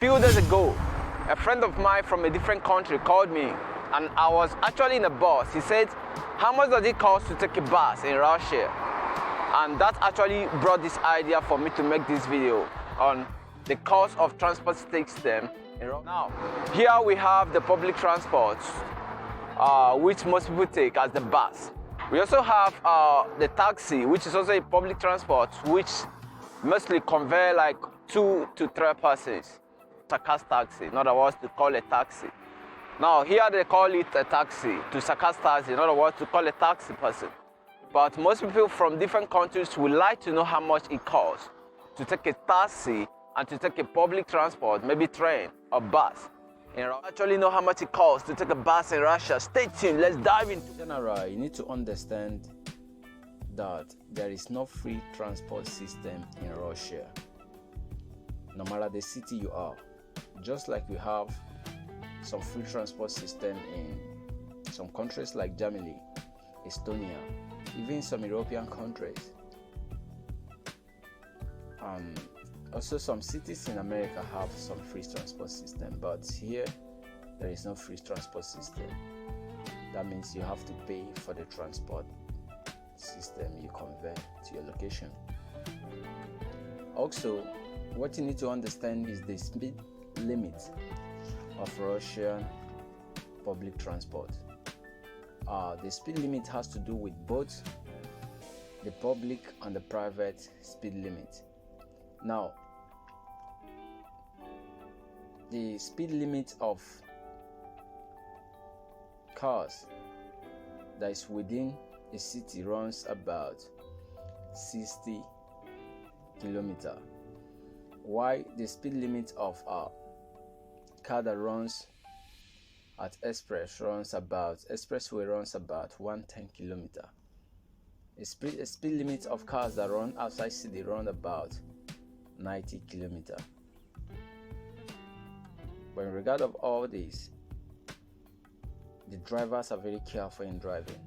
Few days ago, a friend of mine from a different country called me, and I was actually in a bus. He said, how much does it cost to take a bus in Russia? And that actually brought this idea for me to make this video on the cost of transport system in Russia. Now, here we have the public transport, which most people take as the bus. We also have the taxi, which is also a public transport, which mostly convey like 2 to 3 persons. Sakas taxi, in other words, to call a taxi. Now, here they call it a taxi, to Sakas taxi, in other words, to call a taxi person. But most people from different countries would like to know how much it costs to take a taxi and to take a public transport, maybe train or bus. Actually know how much it costs to take a bus in Russia. Stay tuned, let's dive into it. In general, you need to understand that there is no free transport system in Russia, no matter the city you are. Just like we have some free transport system in some countries like Germany, Estonia, even some European countries. Also some cities in America have some free transport system, but here there is no free transport system. That means you have to pay for the transport system you convey to your location. Also, what you need to understand is the speed limit of Russian public transport. The speed limit has to do with both the public and the private speed limit. Now, the speed limit of cars that is within a city runs about 60 kilometers, while the speed limit of a car that runs at expressway runs about 110 kilometers. A speed limit of cars that run outside city run about 90 kilometers. But in regard of all this, the drivers are very careful in driving.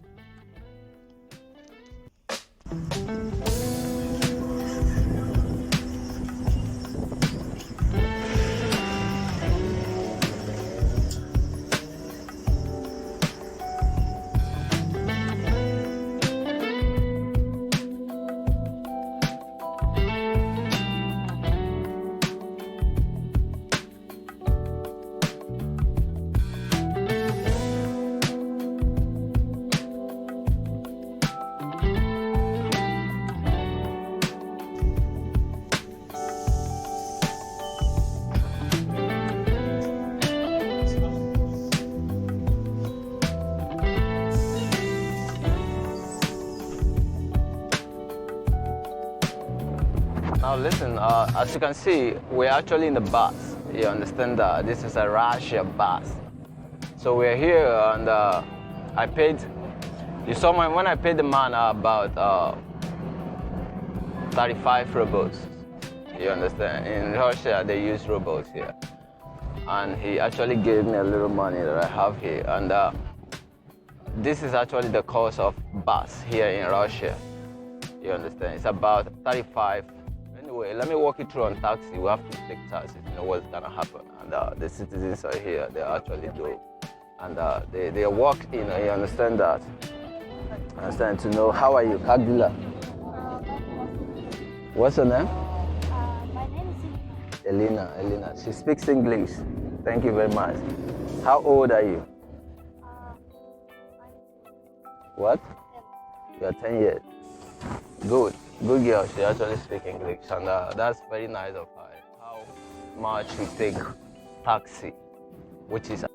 Now listen, as you can see, we're actually in the bus. You understand that this is a Russia bus. So we're here and I paid, you saw when I paid the man about 35 rubles. You understand? In Russia, they use rubles here. And he actually gave me a little money that I have here. And this is actually the cost of bus here in Russia. You understand? It's about 35. Anyway, let me walk you through on taxi. We have to take taxi to know what's gonna happen. And the citizens are here. They actually do. And they walk in. You understand that? Understand to know how are you, Kagila? What's her name? My name is Elena. Elena. She speaks English. Thank you very much. How old are you? What? You are 10 years. Good. Good girl. She actually speaks English. And that's very nice of her. How much we take taxi, which is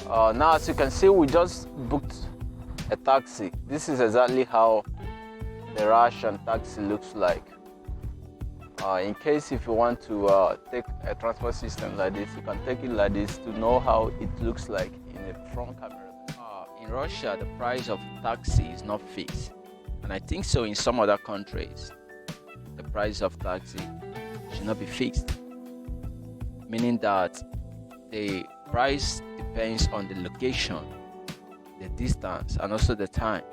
now, as you can see, we just booked a taxi. This is exactly how the Russian taxi looks like. In case if you want to take a transport system like this, you can take it like this to know how it looks like in a front camera. In Russia, the price of taxi is not fixed, and I think so in some other countries, the price of taxi should not be fixed, meaning that the price depends on the location, the distance, and also the time.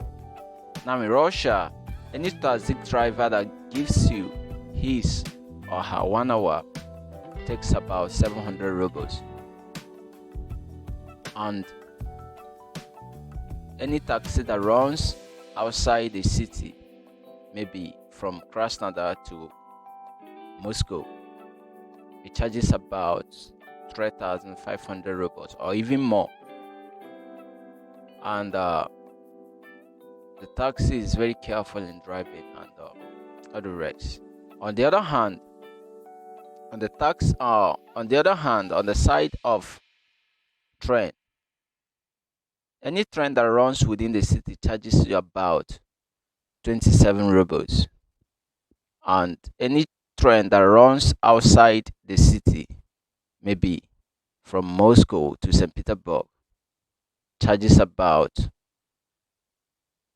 Now in Russia, any taxi driver that gives you his or her 1 hour takes about 700 rubles. And any taxi that runs outside the city, maybe from Krasnodar to Moscow, it charges about 3,500 rubles or even more. And the taxi is very careful in driving and all the rest. On the other hand, on the side of train, any train that runs within the city charges you about 27 rubles, and any train that runs outside the city, maybe from Moscow to St. Petersburg, charges about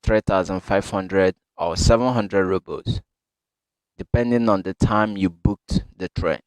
3,500 or 700 rubles, depending on the time you booked the train.